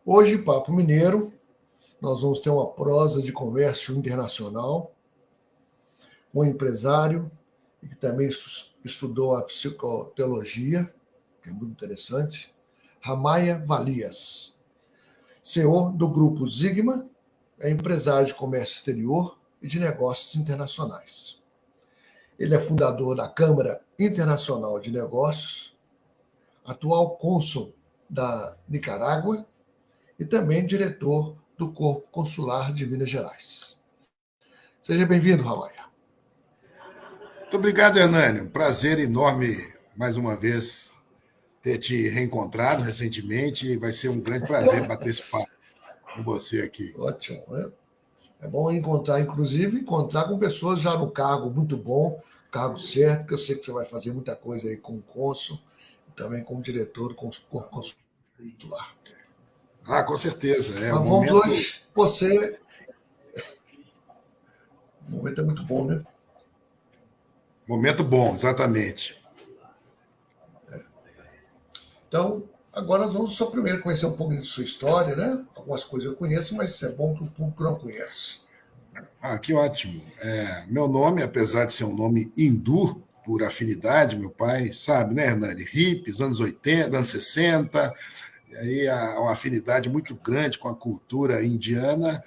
Hoje, Papo Mineiro, nós vamos ter uma prosa de comércio internacional com um empresário que também estudou a psicoteologia, que é muito interessante, Ramaya Valias, CEO do Grupo Sigma, é empresário de comércio exterior e de negócios internacionais. Ele é fundador da Câmara Internacional de Negócios, atual cônsul da Nicarágua e também diretor do Corpo Consular de Minas Gerais. Seja bem-vindo, Ramaya. Muito obrigado, Hernani. Um prazer enorme, mais uma vez, ter te reencontrado recentemente. Vai ser um grande prazer bater esse papo com você aqui. Ótimo, né? É bom encontrar com pessoas já no cargo muito bom, cargo certo, que eu sei que você vai fazer muita coisa aí com o cônsul e também como diretor do Corpo Consular. Com certeza. Mas vamos hoje, você... O momento é muito bom, né? Momento bom, exatamente. Então, agora nós vamos só primeiro conhecer um pouco de sua história, né? Algumas coisas eu conheço, mas é bom que o público não conhece. Que ótimo. Meu nome, apesar de ser um nome hindu, por afinidade, meu pai sabe, né, Hernani? Hippies, anos 80, anos 60, e aí há uma afinidade muito grande com a cultura indiana,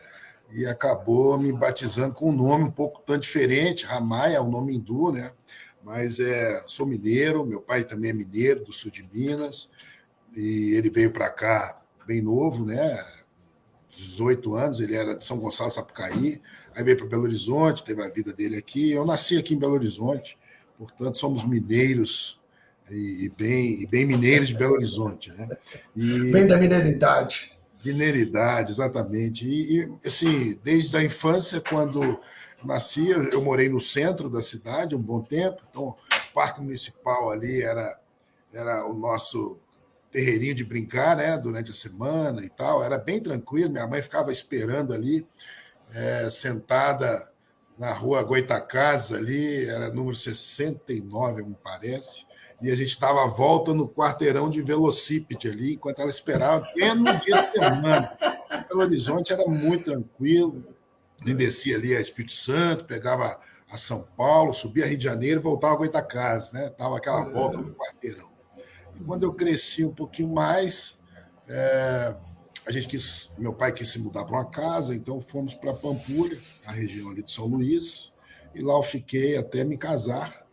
e acabou me batizando com um nome um pouco tão diferente. Ramaya é um nome hindu, né? Mas sou mineiro, meu pai também é mineiro, do sul de Minas, e ele veio para cá bem novo, né? 18 anos, ele era de São Gonçalo, Sapucaí, aí veio para Belo Horizonte, teve a vida dele aqui. Eu nasci aqui em Belo Horizonte, portanto, somos mineiros e bem mineiros de Belo Horizonte, né? Bem da mineiridade. Mineiridade, exatamente. E assim, desde a infância, quando nasci, eu morei no centro da cidade um bom tempo, então o Parque Municipal ali era o nosso terreirinho de brincar, né, durante a semana e tal, era bem tranquilo, minha mãe ficava esperando ali, sentada na rua Goitacazes ali, era número 69, me parece, e a gente estava à volta no quarteirão de velocípede ali, enquanto ela esperava, no dia de semana. Belo Horizonte era muito tranquilo, a gente descia ali a Espírito Santo, pegava a São Paulo, subia a Rio de Janeiro e voltava a Goitacazes, né? Tava aquela volta no quarteirão. E quando eu cresci um pouquinho mais, meu pai quis se mudar para uma casa, então fomos para Pampulha, a região ali de São Luís, e lá eu fiquei até me casar.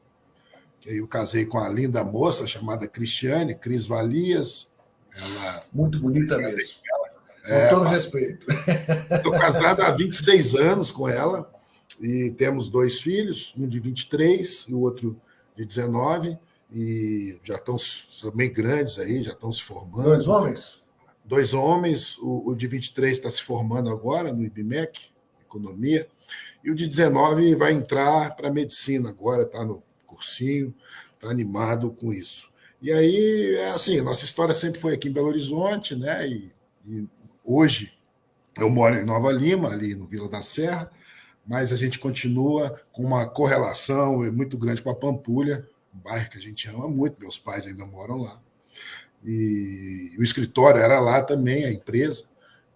Que aí eu casei com a linda moça chamada Cristiane, Cris Valias. Ela muito bonita mesmo. Com todo respeito. Estou casado há 26 anos com ela e temos 2 filhos, um de 23 e o outro de 19, e já estão bem grandes aí, já estão se formando. 2 homens? 2 homens, o de 23 está se formando agora no IBMEC, Economia, e o de 19 vai entrar para Medicina agora, está no cursinho, está animado com isso. E aí, assim, a nossa história sempre foi aqui em Belo Horizonte, né? E hoje eu moro em Nova Lima, ali no Vila da Serra, mas a gente continua com uma correlação muito grande com a Pampulha, um bairro que a gente ama muito, meus pais ainda moram lá. E o escritório era lá também, a empresa,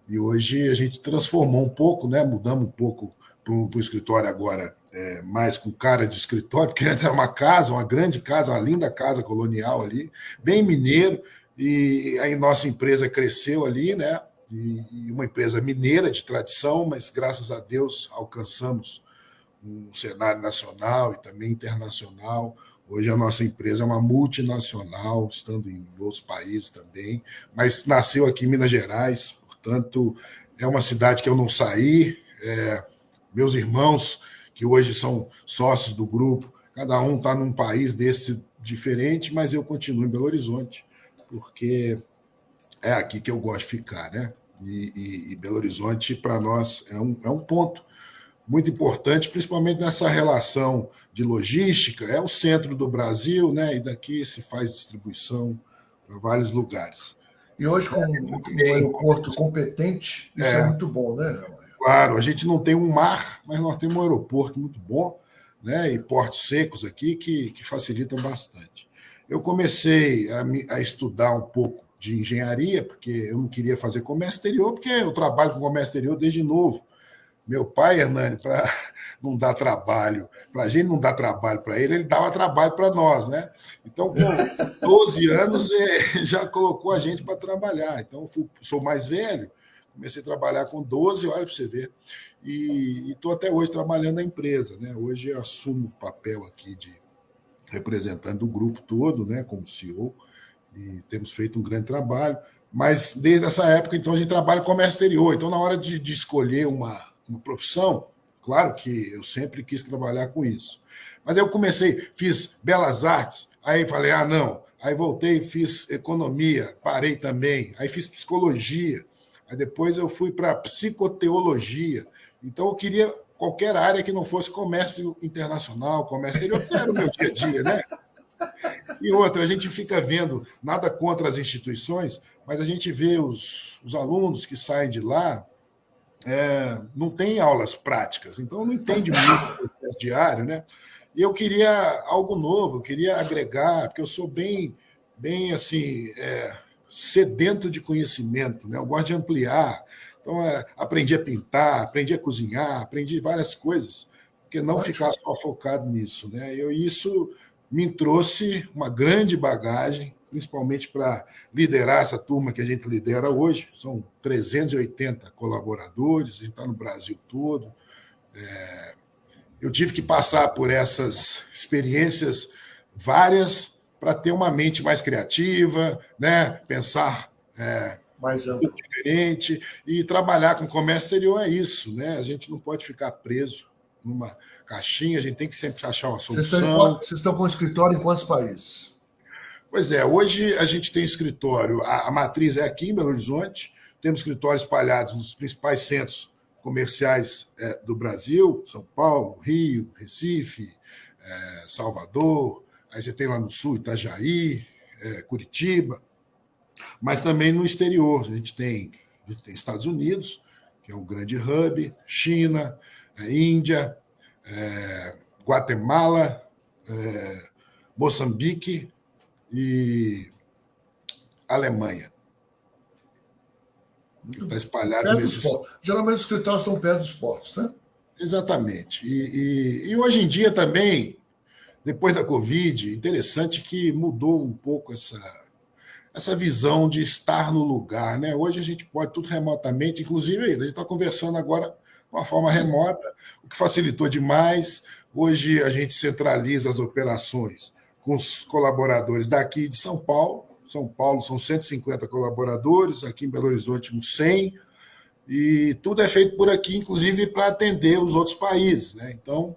e hoje a gente transformou um pouco, né? Mudamos um pouco para o escritório agora, mais com cara de escritório, porque antes era uma casa, uma grande casa, uma linda casa colonial ali, bem mineiro, e aí nossa empresa cresceu ali, né? E uma empresa mineira de tradição, mas graças a Deus alcançamos um cenário nacional e também internacional. Hoje a nossa empresa é uma multinacional, estando em outros países também, mas nasceu aqui em Minas Gerais, portanto, é uma cidade que eu não saí. Meus irmãos, que hoje são sócios do grupo, cada um está num país desse diferente, mas eu continuo em Belo Horizonte, porque é aqui que eu gosto de ficar, né? E Belo Horizonte, para nós, é um ponto muito importante, principalmente nessa relação de logística. É o centro do Brasil, né? E daqui se faz distribuição para vários lugares. E hoje, com um aeroporto competente, isso é muito bom, né, Ramaya? Claro, a gente não tem um mar, mas nós temos um aeroporto muito bom, né? E portos secos aqui que facilitam bastante. Eu comecei a estudar um pouco de engenharia, porque eu não queria fazer comércio exterior, porque eu trabalho com comércio exterior desde novo. Meu pai, Hernani, para não dar trabalho, para a gente não dar trabalho para ele dava trabalho para nós, né? Então, com 12 anos, já colocou a gente para trabalhar. Então, sou mais velho, comecei a trabalhar com 12, olha para você ver, e estou até hoje trabalhando na empresa, né? Hoje eu assumo o papel aqui de representante do grupo todo, né, como CEO, e temos feito um grande trabalho. Mas desde essa época, então, a gente trabalha com comércio exterior. Então, na hora de escolher uma profissão, claro que eu sempre quis trabalhar com isso. Mas aí eu comecei, fiz belas artes, aí falei, não. Aí voltei, fiz economia, parei também. Aí fiz psicologia. Aí depois eu fui para psicoteologia. Então, eu queria qualquer área que não fosse comércio internacional, comércio exterior, que era o meu dia a dia, né? E outra, a gente fica vendo, nada contra as instituições, mas a gente vê os alunos que saem de lá, não tem aulas práticas, então não entende muito o processo diário, né? E eu queria algo novo, eu queria agregar, porque eu sou bem assim, sedento de conhecimento, né? Eu gosto de ampliar. Então, aprendi a pintar, aprendi a cozinhar, aprendi várias coisas, porque não ficar só focado nisso, né? Isso me trouxe uma grande bagagem, principalmente para liderar essa turma que a gente lidera hoje. São 380 colaboradores, a gente está no Brasil todo. Eu tive que passar por essas experiências várias para ter uma mente mais criativa, né? Pensar mais amplo, diferente, e trabalhar com comércio exterior é isso, né? A gente não pode ficar preso numa caixinha, a gente tem que sempre achar uma solução. Vocês estão com escritório em quantos países? Pois é, hoje a gente tem escritório, a matriz é aqui em Belo Horizonte, temos escritórios espalhados nos principais centros comerciais do Brasil, São Paulo, Rio, Recife, Salvador, aí você tem lá no sul Itajaí, Curitiba, mas também no exterior. A gente tem Estados Unidos, que é um grande hub, China, Índia, Guatemala, Moçambique e Alemanha. Está espalhado nesses... Geralmente os escritórios estão perto dos portos, né? Exatamente. E hoje em dia também, depois da Covid, interessante que mudou um pouco essa visão de estar no lugar, né? Hoje a gente pode tudo remotamente, inclusive a gente está conversando agora de uma forma remota, o que facilitou demais. Hoje a gente centraliza as operações com os colaboradores daqui de São Paulo. São Paulo são 150 colaboradores, aqui em Belo Horizonte uns 100, e tudo é feito por aqui, inclusive para atender os outros países, né? Então,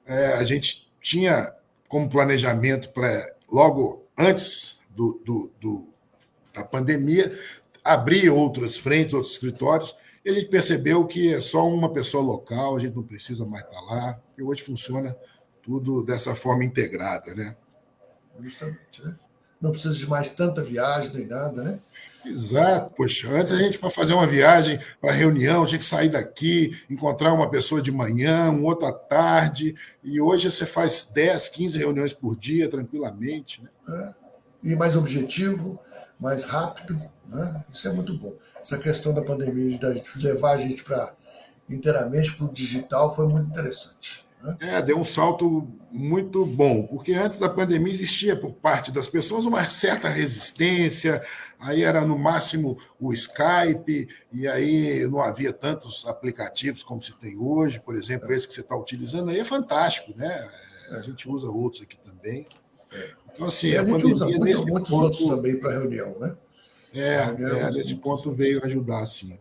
a gente tinha como planejamento para, logo antes da pandemia, abrir outras frentes, outros escritórios, e a gente percebeu que é só uma pessoa local, a gente não precisa mais estar lá, e hoje funciona tudo dessa forma integrada, né? Justamente, né? Não precisa de mais tanta viagem nem nada, né? Exato, poxa, antes a gente, para fazer uma viagem para reunião, tinha que sair daqui, encontrar uma pessoa de manhã, um outro à tarde, e hoje você faz 10, 15 reuniões por dia, tranquilamente, né? E mais objetivo, mais rápido, né? Isso é muito bom. Essa questão da pandemia, de levar a gente inteiramente para o digital, foi muito interessante. Deu um salto muito bom, porque antes da pandemia existia por parte das pessoas uma certa resistência, aí era no máximo o Skype, e aí não havia tantos aplicativos como se tem hoje, por exemplo, esse que você está utilizando aí é fantástico, né? A gente usa outros aqui também. Então, assim, a gente usa muitos ponto, outros também para reunião, né? Nesse ponto veio ajudar, sim.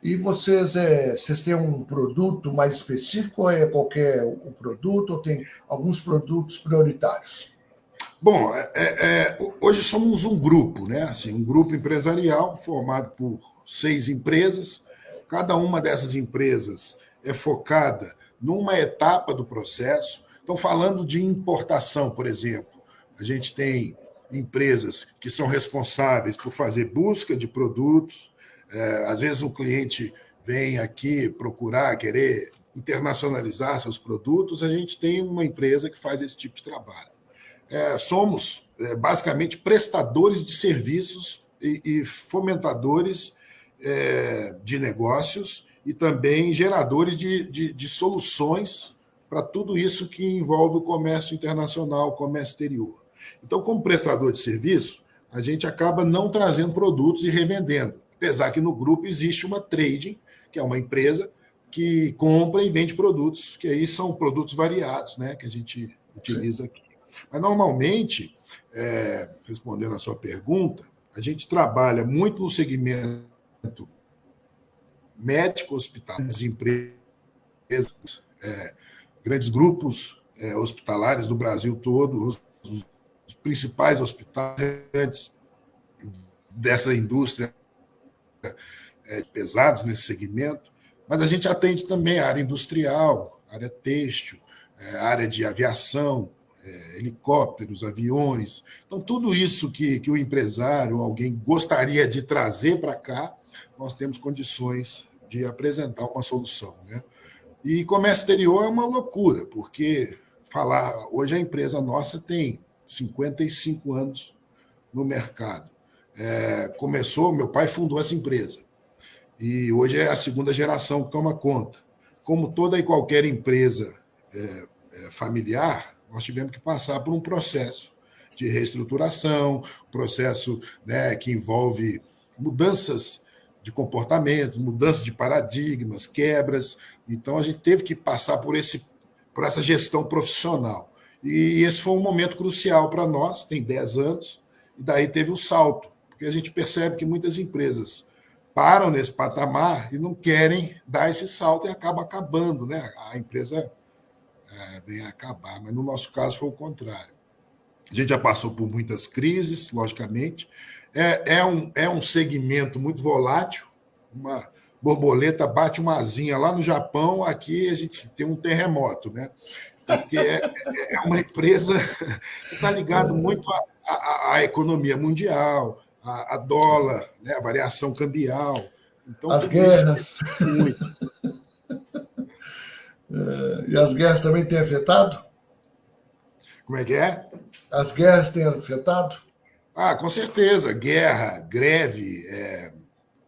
E vocês têm um produto mais específico ou é qualquer o produto, ou tem alguns produtos prioritários? Bom, hoje somos um grupo, né? Assim, um grupo empresarial formado por 6 empresas. Cada uma dessas empresas é focada numa etapa do processo. Então, falando de importação, por exemplo, a gente tem empresas que são responsáveis por fazer busca de produtos. Às vezes o cliente vem aqui procurar, querer internacionalizar seus produtos, a gente tem uma empresa que faz esse tipo de trabalho. Somos basicamente prestadores de serviços e fomentadores de negócios e também geradores de soluções para tudo isso que envolve o comércio internacional, o comércio exterior. Então, como prestador de serviço, a gente acaba não trazendo produtos e revendendo, apesar que no grupo existe uma trading, que é uma empresa que compra e vende produtos, que aí são produtos variados, né, que a gente utiliza aqui. Mas, normalmente, respondendo a sua pergunta, a gente trabalha muito no segmento médico, hospitais, empresas, grandes grupos hospitalares do Brasil todo, os principais hospitais dessa indústria pesados nesse segmento, mas a gente atende também a área industrial, área têxtil, área de aviação, helicópteros, aviões. Então, tudo isso que o empresário, alguém gostaria de trazer para cá, nós temos condições de apresentar uma solução. Né? E comércio exterior é uma loucura, porque hoje a empresa nossa tem 55 anos no mercado. Meu pai fundou essa empresa, e hoje é a segunda geração que toma conta. Como toda e qualquer empresa familiar, nós tivemos que passar por um processo de reestruturação, processo, né, que envolve mudanças de comportamentos, mudanças de paradigmas, quebras. Então, a gente teve que passar por essa gestão profissional. E esse foi um momento crucial para nós, tem 10 anos, e daí teve o salto, porque a gente percebe que muitas empresas param nesse patamar e não querem dar esse salto e acaba acabando, né? A empresa vem a acabar, mas no nosso caso foi o contrário. A gente já passou por muitas crises, logicamente. É um segmento muito volátil. Uma borboleta bate uma asinha lá no Japão, aqui a gente tem um terremoto, né? Porque é uma empresa que está ligada muito à economia mundial, a dólar, né? A variação cambial. Então, as guerras. Muito. E as guerras também têm afetado? Como é que é? As guerras têm afetado? Com certeza. Guerra, greve,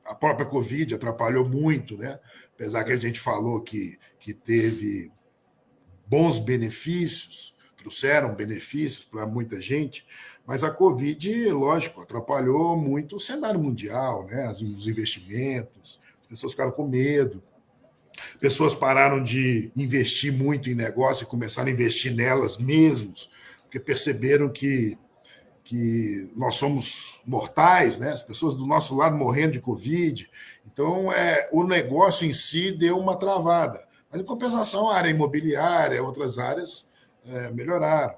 a própria Covid atrapalhou muito, né? Apesar que a gente falou que teve bons benefícios, trouxeram benefícios para muita gente, mas a Covid, lógico, atrapalhou muito o cenário mundial, né? Os investimentos, as pessoas ficaram com medo, pessoas pararam de investir muito em negócio e começaram a investir nelas mesmos, porque perceberam que nós somos mortais, né? As pessoas do nosso lado morrendo de Covid. Então, o negócio em si deu uma travada. Mas, em compensação, a área imobiliária, outras áreas melhoraram.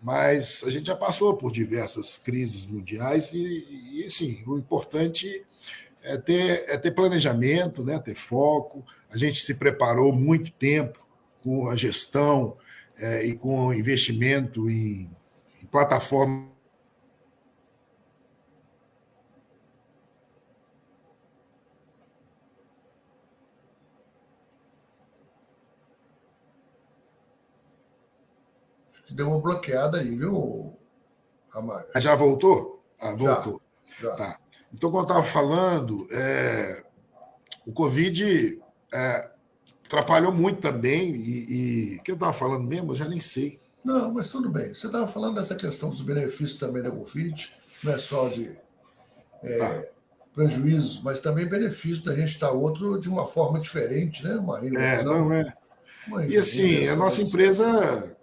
Mas a gente já passou por diversas crises mundiais e assim, o importante é ter planejamento, né? Ter foco. A gente se preparou muito tempo com a gestão e com investimento em plataformas. Deu uma bloqueada aí, viu, Ramalho? Já voltou? Voltou. Já. Tá. Então, como eu estava falando, o Covid atrapalhou muito também. E o que eu estava falando mesmo, eu já nem sei. Não, mas tudo bem. Você estava falando dessa questão dos benefícios também da Covid, não é só de prejuízos, mas também benefícios da gente estar outro de uma forma diferente, né? Uma renovação. E assim, a nossa empresa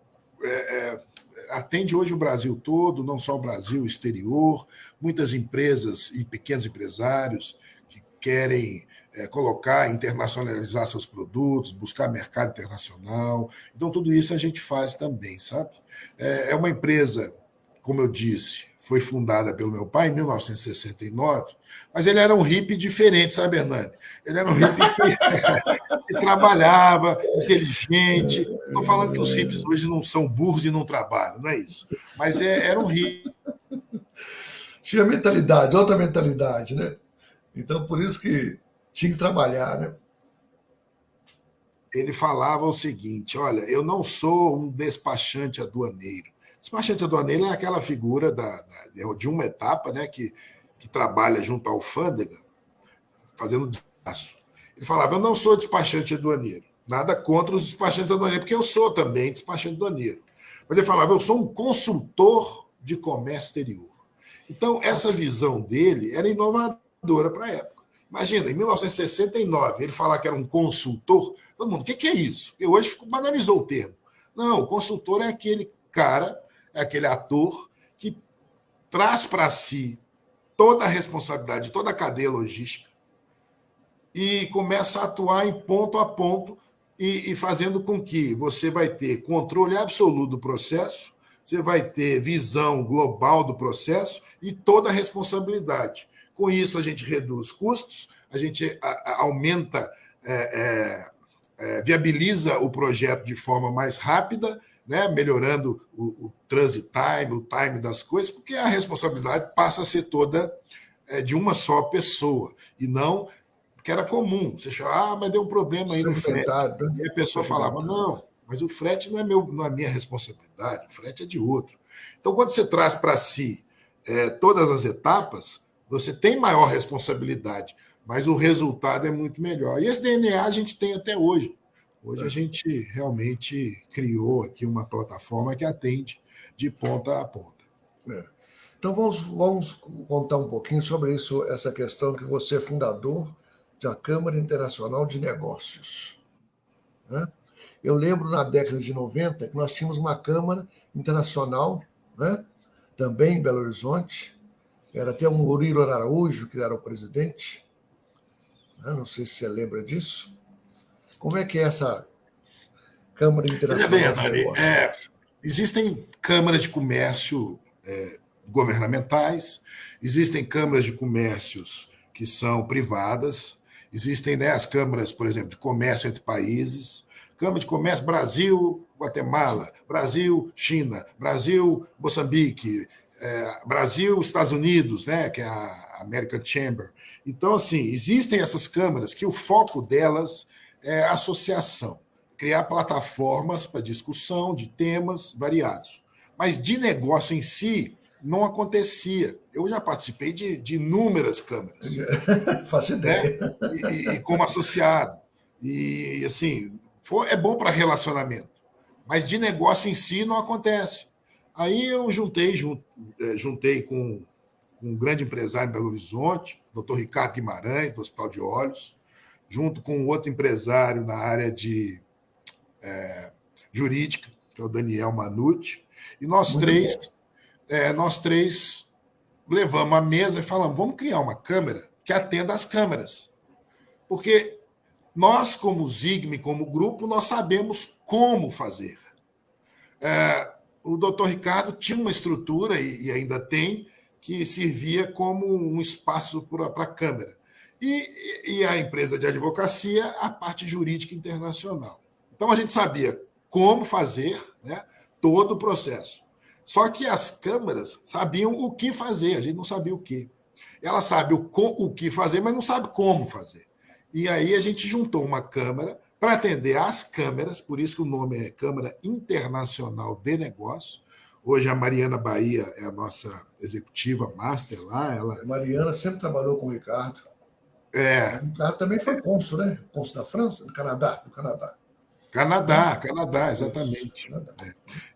atende hoje o Brasil todo, não só o Brasil, o exterior, muitas empresas e pequenos empresários que querem internacionalizar seus produtos, buscar mercado internacional. Então, tudo isso a gente faz também, sabe? É uma empresa, como eu disse, foi fundada pelo meu pai em 1969, mas ele era um hippie diferente, sabe, Hernani? Ele era um hippie que trabalhava, inteligente. Estou falando que os hippies hoje não são burros e não trabalham, não é isso. Mas era um hippie. Tinha mentalidade, outra mentalidade, né? Então, por isso que tinha que trabalhar, né? Ele falava o seguinte: olha, eu não sou um despachante aduaneiro, Despachante aduaneiro é aquela figura de uma etapa, né, que trabalha junto à alfândega, fazendo despacho. Ele falava, eu não sou despachante aduaneiro, nada contra os despachantes aduaneiros, porque eu sou também despachante aduaneiro. Mas ele falava, eu sou um consultor de comércio exterior. Então, essa visão dele era inovadora para a época. Imagina, em 1969, ele falar que era um consultor, todo mundo, o que é isso? E hoje banalizou o termo. Não, o consultor é aquele cara, é aquele ator que traz para si toda a responsabilidade, toda a cadeia logística e começa a atuar em ponto a ponto e fazendo com que você vai ter controle absoluto do processo, você vai ter visão global do processo e toda a responsabilidade. Com isso, a gente reduz custos, a gente aumenta, viabiliza o projeto de forma mais rápida, né, melhorando o transit time, o time das coisas, porque a responsabilidade passa a ser toda de uma só pessoa, e não que era comum. Você fala, mas deu um problema aí no frete. E a pessoa falava, não, mas o frete não é minha responsabilidade, o frete é de outro. Então, quando você traz para si todas as etapas, você tem maior responsabilidade, mas o resultado é muito melhor. E esse DNA a gente tem até hoje. Hoje a gente realmente criou aqui uma plataforma que atende de ponta a ponta. Então, vamos contar um pouquinho sobre isso, essa questão que você é fundador da Câmara Internacional de Negócios. Né? Eu lembro na década de 90 que nós tínhamos uma Câmara Internacional, né? Também em Belo Horizonte, era até o Murilo Araújo, que era o presidente, né? Não sei se você lembra disso. Como é que é essa Câmara Internacional de Negócios? Existem câmaras de comércio governamentais, existem câmaras de comércios que são privadas, existem, né, as câmaras, por exemplo, de comércio entre países, Câmara de Comércio Brasil, Guatemala, Brasil, China, Brasil, Moçambique, Brasil, Estados Unidos, né, que é a American Chamber. Então, assim, existem essas câmaras que o foco delas é associação, criar plataformas para discussão de temas variados. Mas de negócio em si, não acontecia. Eu já participei de inúmeras câmaras. Faço ideia. Né? E como associado. E, assim, é bom para relacionamento. Mas de negócio em si não acontece. Aí eu juntei com um grande empresário em Belo Horizonte, Dr. Ricardo Guimarães, do Hospital de Olhos, junto com outro empresário na área de jurídica, que é o Daniel Manucci, e nós três levamos a mesa e falamos, vamos criar uma câmara que atenda às câmaras. Porque nós, como Zigme, como grupo, nós sabemos como fazer. O doutor Ricardo tinha uma estrutura, e ainda tem, que servia como um espaço para a Câmara. E a empresa de advocacia, a parte jurídica internacional. Então, a gente sabia como fazer, né, todo o processo. Só que as câmaras sabiam o que fazer, a gente não sabia o quê. Ela sabe o que fazer, mas não sabe como fazer. E aí a gente juntou uma câmara para atender às câmaras, por isso que o nome é Câmara Internacional de Negócios. Hoje a Mariana Bahia é a nossa executiva master lá. A Mariana sempre trabalhou com o Ricardo. O Ricardo também foi cônsul, né? Cônsul da França, do Canadá. Canadá, exatamente.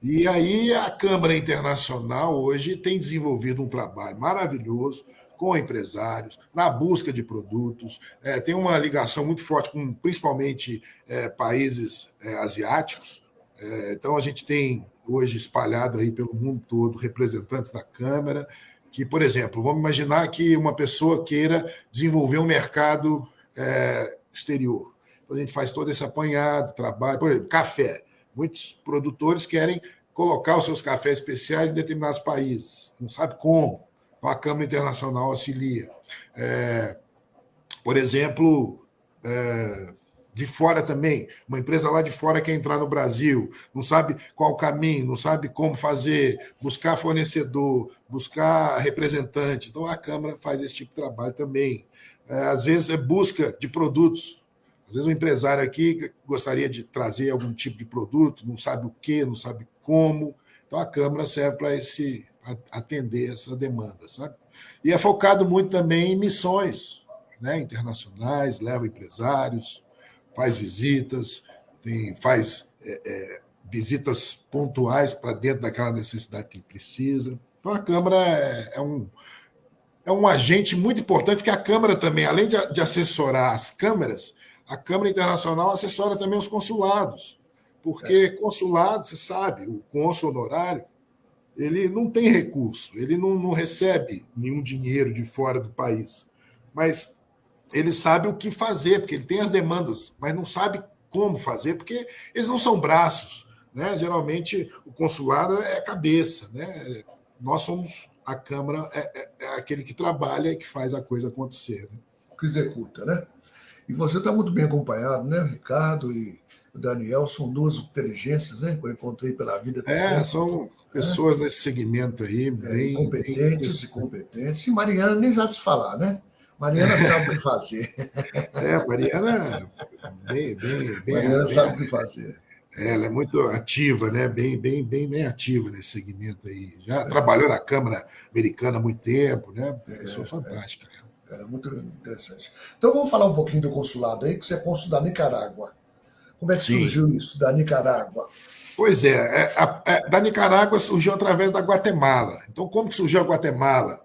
E aí a Câmara Internacional hoje tem desenvolvido um trabalho maravilhoso com empresários, na busca de produtos, tem uma ligação muito forte com principalmente países asiáticos. Então a gente tem hoje espalhado aí pelo mundo todo representantes da Câmara, que, por exemplo, vamos imaginar que uma pessoa queira desenvolver um mercado exterior. Então, a gente faz todo esse apanhado, trabalho. Por exemplo, café. Muitos produtores querem colocar os seus cafés especiais em determinados países. Não sabe como. Então, a Câmara Internacional auxilia. Por exemplo, de fora também. Uma empresa lá de fora quer entrar no Brasil, não sabe qual o caminho, não sabe como fazer, buscar fornecedor, buscar representante. Então, a Câmara faz esse tipo de trabalho também. Às vezes, é busca de produtos. Às vezes, um empresário aqui gostaria de trazer algum tipo de produto, não sabe o quê, não sabe como. Então, a Câmara serve para atender essa demanda, sabe? E é focado muito também em missões, né, internacionais, leva empresários, faz visitas, faz visitas pontuais para dentro daquela necessidade que ele precisa. Então, a Câmara é um agente muito importante, porque a Câmara também, além de assessorar as câmaras, a Câmara Internacional assessora também os consulados. Porque consulado, você sabe, o cônsul honorário, ele não tem recurso, ele não recebe nenhum dinheiro de fora do país. Mas ele sabe o que fazer, porque ele tem as demandas, mas não sabe como fazer, porque eles não são braços. Né? Geralmente, o consulado é a cabeça. Né? Nós somos a Câmara, é aquele que trabalha e que faz a coisa acontecer. Né? Que executa, né? E você está muito bem acompanhado, né? O Ricardo e o Daniel são duas inteligências, né? Que eu encontrei pela vida também. São pessoas nesse segmento aí, bem competentes e competentes. E Mariana nem já se falar, né? Mariana sabe o que fazer. Mariana Mariana sabe o que fazer. Ela é muito ativa, né? Bem ativa nesse segmento aí. Já trabalhou na Câmara Americana há muito tempo, né? Pessoa fantástica. Era muito interessante. Então vamos falar um pouquinho do consulado aí, que você é cônsul da Nicarágua. Como é que surgiu isso, da Nicarágua? Pois da Nicarágua surgiu através da Guatemala. Então, como que surgiu a Guatemala?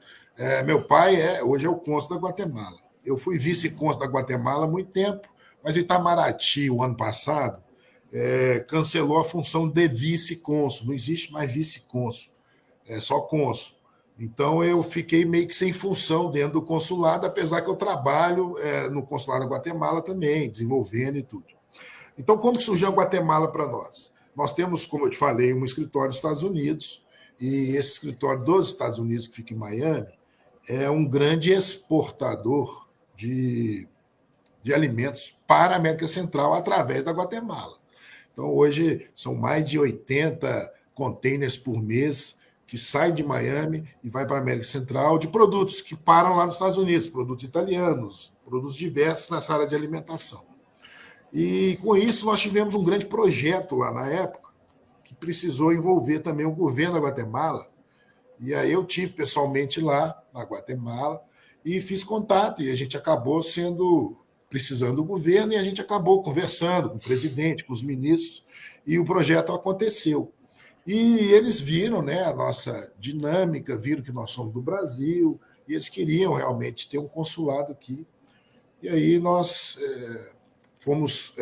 Meu pai hoje é o cônsul da Guatemala. Eu fui vice-cônsul da Guatemala há muito tempo, mas o Itamaraty, o ano passado, cancelou a função de vice-cônsul. Não existe mais vice-cônsul, é só cônsul. Então, eu fiquei meio que sem função dentro do consulado, apesar que eu trabalho no consulado da Guatemala também, desenvolvendo e tudo. Então, como que surgiu a Guatemala para nós? Nós temos, como eu te falei, um escritório nos Estados Unidos, e esse escritório dos Estados Unidos, que fica em Miami, é um grande exportador de alimentos para a América Central através da Guatemala. Então, hoje, são mais de 80 containers por mês que saem de Miami e vai para a América Central de produtos que param lá nos Estados Unidos, produtos italianos, produtos diversos nessa área de alimentação. E, com isso, nós tivemos um grande projeto lá na época, que precisou envolver também o governo da Guatemala. E aí eu tive pessoalmente lá, na Guatemala, e fiz contato, e a gente acabou precisando do governo, e a gente acabou conversando com o presidente, com os ministros, e o projeto aconteceu. E eles viram, né, a nossa dinâmica, viram que nós somos do Brasil, e eles queriam realmente ter um consulado aqui. E aí nós fomos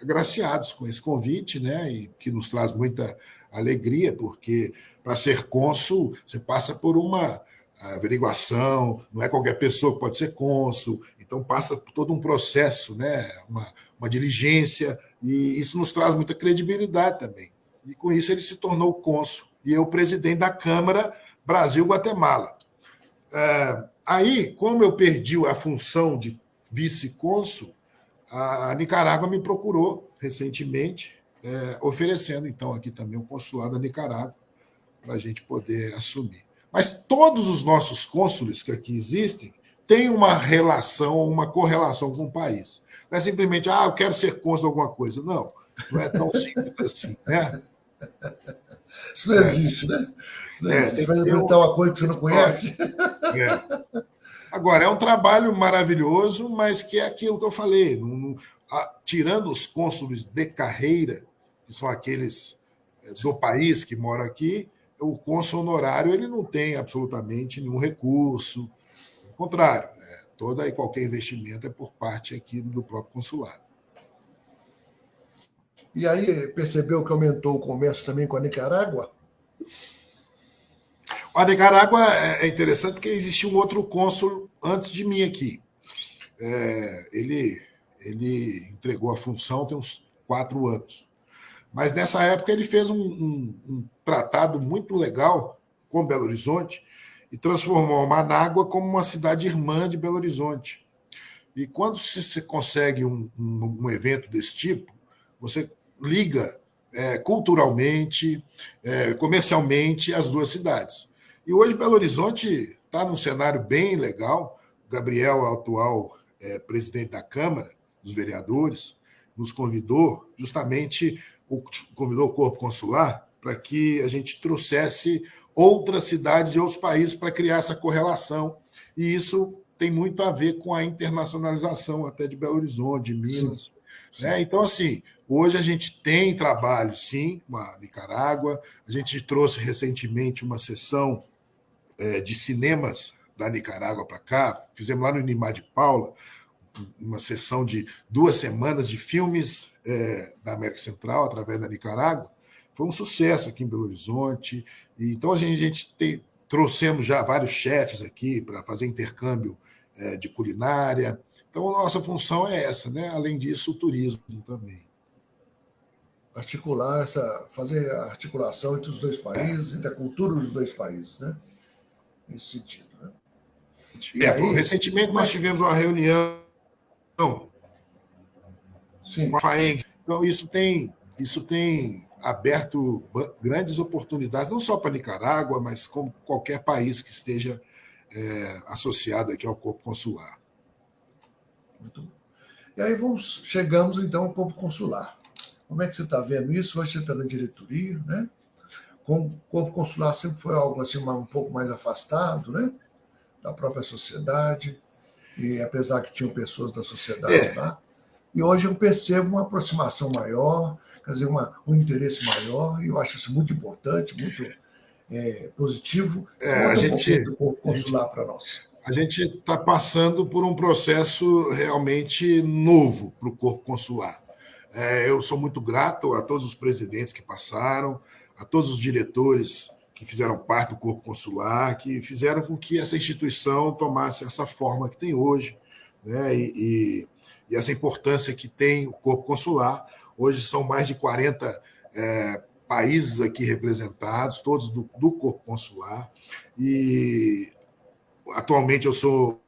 agraciados com esse convite, né, e que nos traz muita alegria, porque para ser cônsul você passa por uma averiguação, não é qualquer pessoa que pode ser cônsul, então passa por todo um processo, né, uma diligência, e isso nos traz muita credibilidade também. E com isso ele se tornou cônsul, e eu presidente da Câmara Brasil-Guatemala. Aí, como eu perdi a função de vice-cônsul, a Nicarágua me procurou recentemente, oferecendo, então, aqui também o consulado da Nicarágua, para a gente poder assumir. Mas todos os nossos cônsules que aqui existem têm uma relação, uma correlação com o país. Não é simplesmente, eu quero ser cônsul de alguma coisa. Não é tão simples assim, né? Isso não existe, né? Isso não existe. Vai inventar uma coisa que você não conhece? Agora, é um trabalho maravilhoso, mas que é aquilo que eu falei. Tirando os cônsules de carreira, que são aqueles do país que moram aqui, o cônsul honorário ele não tem absolutamente nenhum recurso. Ao contrário, todo e qualquer investimento é por parte aqui do próprio consulado. E aí, percebeu que aumentou o comércio também com a Nicarágua? A Nicarágua é interessante porque existia um outro cônsul antes de mim aqui. Ele entregou a função tem uns 4 anos. Mas nessa época ele fez um tratado muito legal com Belo Horizonte e transformou Manágua como uma cidade irmã de Belo Horizonte. E quando você consegue um evento desse tipo, você liga culturalmente, comercialmente as duas cidades. E hoje Belo Horizonte está num cenário bem legal. O Gabriel, atual presidente da Câmara dos Vereadores, nos convidou, justamente convidou o Corpo Consular para que a gente trouxesse outras cidades de outros países para criar essa correlação. E isso tem muito a ver com a internacionalização até de Belo Horizonte, de Minas. Sim, sim. Né? Então, assim, hoje a gente tem trabalho, sim, com a Nicarágua. A gente trouxe recentemente uma sessão de cinemas da Nicarágua para cá. Fizemos lá no Inimar de Paula uma sessão de 2 semanas de filmes da América Central através da Nicarágua. Foi um sucesso aqui em Belo Horizonte. E, então, a gente trouxemos já vários chefes aqui para fazer intercâmbio de culinária. Então, a nossa função é essa, né? Além disso, o turismo também. Fazer a articulação entre os dois países, entre a cultura dos dois países, né? Nesse sentido. Né? E aí, recentemente nós tivemos uma reunião sim. com a FAENG. Então, isso tem aberto grandes oportunidades, não só para a Nicarágua, mas como qualquer país que esteja associado aqui ao Corpo Consular. Muito bom. E aí chegamos, então, ao Corpo Consular. Como é que você está vendo isso? Hoje você está na diretoria, né? O Corpo Consular sempre foi algo assim, um pouco mais afastado, né? Da própria sociedade, e apesar que tinham pessoas da sociedade lá. E hoje eu percebo uma aproximação maior, quer dizer, um interesse maior, e eu acho isso muito importante, muito positivo. Conta um pouquinho do Corpo Consular para nós. A gente está passando por um processo realmente novo para o Corpo Consular. Eu sou muito grato a todos os presidentes que passaram, a todos os diretores que fizeram parte do Corpo Consular, que fizeram com que essa instituição tomasse essa forma que tem hoje, né? E essa importância que tem o Corpo Consular. Hoje são mais de 40 países aqui representados, todos do Corpo Consular, e atualmente eu sou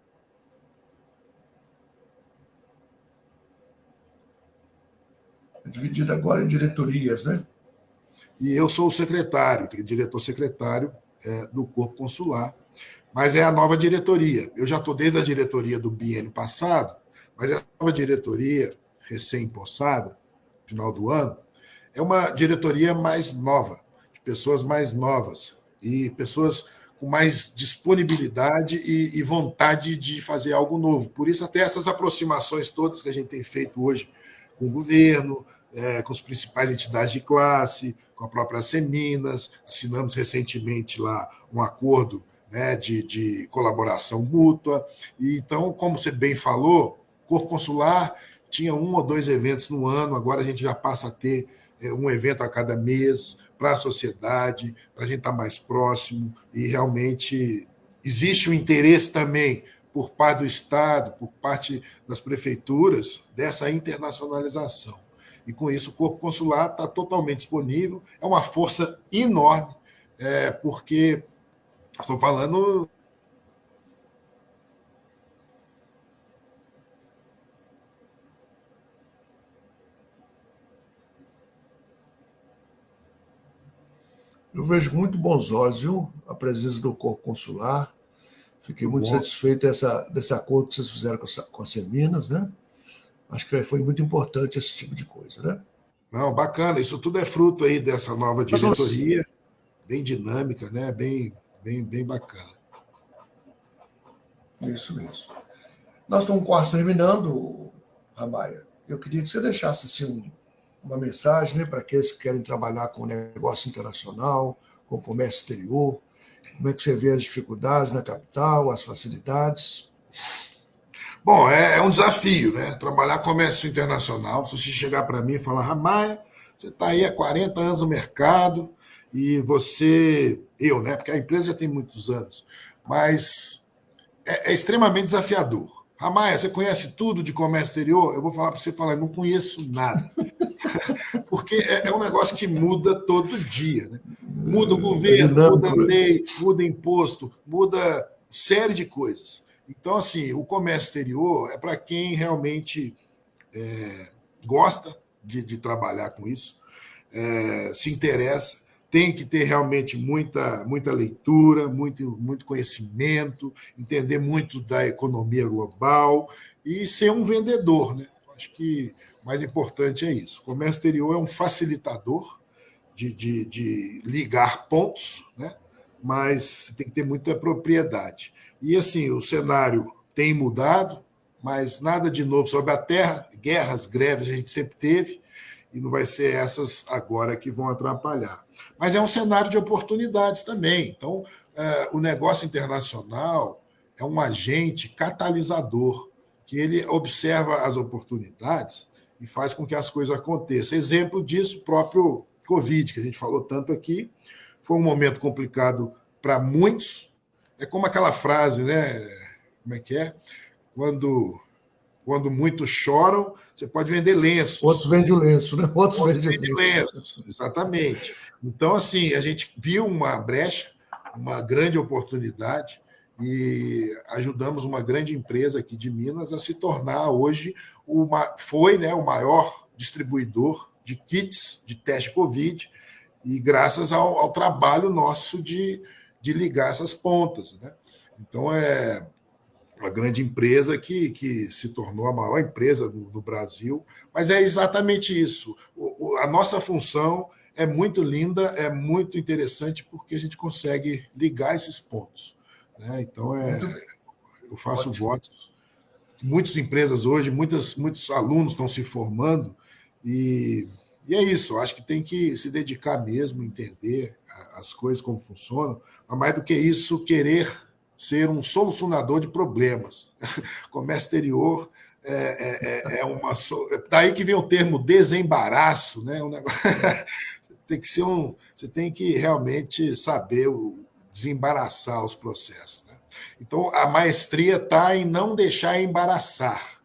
dividido agora em diretorias, né? E eu sou o secretário, diretor-secretário do Corpo Consular, mas é a nova diretoria. Eu já estou desde a diretoria do biênio passado, mas a nova diretoria, recém-impossada, final do ano, é uma diretoria mais nova, de pessoas mais novas e pessoas com mais disponibilidade e vontade de fazer algo novo. Por isso, até essas aproximações todas que a gente tem feito hoje com o governo, com as principais entidades de classe, com a própria Seminas, assinamos recentemente lá um acordo, né, de colaboração mútua. E, então, como você bem falou, o Corpo Consular tinha 1 ou 2 eventos no ano, agora a gente já passa a ter um evento a cada mês para a sociedade, para a gente estar mais próximo, e realmente existe um interesse também por parte do Estado, por parte das prefeituras, dessa internacionalização. E com isso o Corpo Consular está totalmente disponível, é uma força enorme, porque estou falando. Eu vejo muito bons olhos, viu? A presença do Corpo Consular. Fiquei muito satisfeito desse acordo que vocês fizeram com a Seminas, né? Acho que foi muito importante esse tipo de coisa, né? Não, bacana. Isso tudo é fruto aí dessa nova diretoria, bem dinâmica, né? Bem bacana. Isso mesmo. Nós estamos quase terminando, Ramaia. Eu queria que você deixasse assim, uma mensagem, né, para aqueles que querem trabalhar com negócio internacional, com comércio exterior. Como é que você vê as dificuldades na capital, as facilidades? Bom, é um desafio, né? Trabalhar comércio internacional. Se você chegar para mim e falar, Ramaia, você está aí há 40 anos no mercado e eu, né? Porque a empresa já tem muitos anos, mas é extremamente desafiador. Ramaia, você conhece tudo de comércio exterior? Eu vou falar para você, não conheço nada. Porque é um negócio que muda todo dia, né? Muda o governo, muda a lei, muda imposto, muda série de coisas. Então, assim, o comércio exterior é para quem realmente gosta de trabalhar com isso, se interessa, tem que ter realmente muita leitura, muito conhecimento, entender muito da economia global e ser um vendedor, né? Acho que o mais importante é isso. O comércio exterior é um facilitador de ligar pontos, né? Mas tem que ter muita propriedade. E assim, o cenário tem mudado, mas nada de novo sobre a terra, guerras, greves a gente sempre teve, e não vai ser essas agora que vão atrapalhar. Mas é um cenário de oportunidades também. Então, o negócio internacional é um agente catalisador, que ele observa as oportunidades e faz com que as coisas aconteçam. Exemplo disso, o próprio Covid, que a gente falou tanto aqui, foi um momento complicado para muitos. É como aquela frase, né? Como é que é? Quando muitos choram, você pode vender lenços. Outros vendem o lenço, né? Outros Outros vendem o vendem lenço. lenços, exatamente. Então, assim, a gente viu uma brecha, uma grande oportunidade, e ajudamos uma grande empresa aqui de Minas a se tornar hoje foi, né, o maior distribuidor de kits de teste Covid, e graças ao trabalho nosso de ligar essas pontas, né? Então, é uma grande empresa que se tornou a maior empresa do Brasil, mas é exatamente isso. A nossa função é muito linda, é muito interessante, porque a gente consegue ligar esses pontos, né? Então, eu faço Ótimo. votos. Muitas empresas hoje, muitos alunos estão se formando, e é isso. Eu acho que tem que se dedicar mesmo, entender as coisas, como funcionam, mas mais do que isso, querer ser um solucionador de problemas. Comércio exterior uma. Daí que vem o termo desembaraço, né? Um negócio, tem que ser você tem que realmente saber desembaraçar os processos, né? Então, a maestria está em não deixar embaraçar,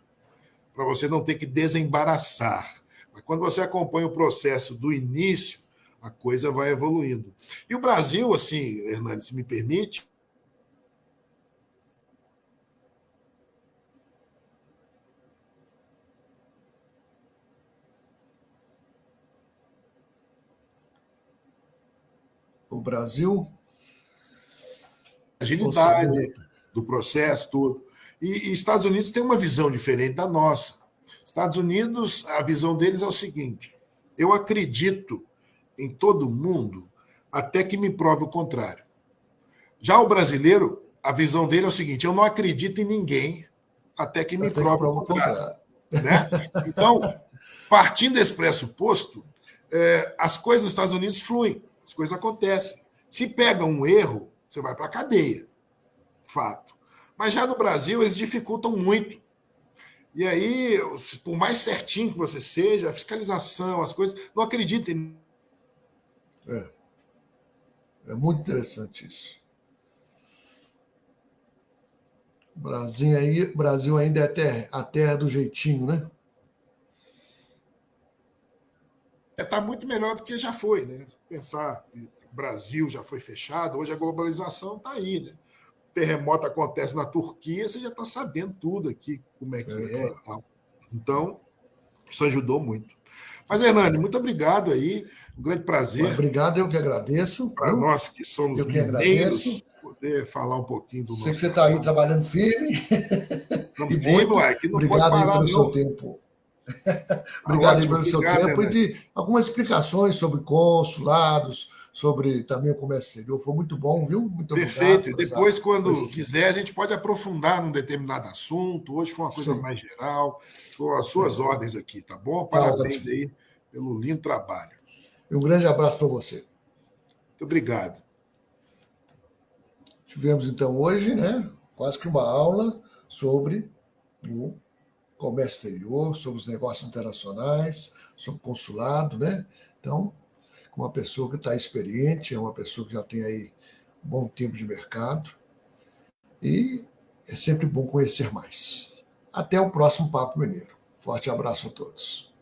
para você não ter que desembaraçar. Mas quando você acompanha o processo do início, a coisa vai evoluindo. E o Brasil, assim, Hernani, se me permite, O Brasil agilidade oscilou. do processo, tudo. E Estados Unidos tem uma visão diferente da nossa. Estados Unidos, a visão deles é o seguinte: eu acredito em todo mundo até que me prove o contrário. Já o brasileiro, a visão dele é o seguinte: eu não acredito em ninguém até que me Até que prove o prova o contrário, contrário. né? Então, partindo desse pressuposto, as coisas nos Estados Unidos fluem, as coisas acontecem. Se pega um erro, você vai para a cadeia, fato. Mas já no Brasil, eles dificultam muito. E aí, por mais certinho que você seja, a fiscalização, as coisas, não acreditem. É, é muito interessante isso. Brasil ainda é a terra do jeitinho, né? Está muito melhor do que já foi, né? Pensar que o Brasil já foi fechado, hoje a globalização está aí, né? O terremoto acontece na Turquia, você já está sabendo tudo aqui, como é que é e Claro. tal. Então, isso ajudou muito. Mas, Hernani, muito obrigado aí. Um grande Mas prazer obrigado, eu que agradeço, para viu? nós que somos Eu que agradeço. mineiros poder falar um pouquinho do Sei que nosso você está aí trabalho. trabalhando firme Estamos e firmes, muito. ué, que não pode Obrigado aí parar, pelo seu não. tempo. Tá Obrigado aí ótimo, pelo seu obrigado, tempo e Hernani. de algumas explicações sobre consulados, sobre também o comércio exterior. Foi muito bom, viu? Muito obrigado Perfeito. E por depois, por quando esse. quiser, a gente pode aprofundar num determinado assunto. Hoje foi uma coisa Sim, mais geral. Estou às suas ordens aqui, tá bom? tá Parabéns ótimo. aí pelo lindo trabalho. E um grande abraço para você. Muito obrigado. Tivemos então hoje, né, quase que uma aula sobre o comércio exterior, sobre os negócios internacionais, sobre consulado, né? Então, com uma pessoa que está experiente, é uma pessoa que já tem aí um bom tempo de mercado e é sempre bom conhecer mais. Até o próximo Papo Mineiro. Forte abraço a todos.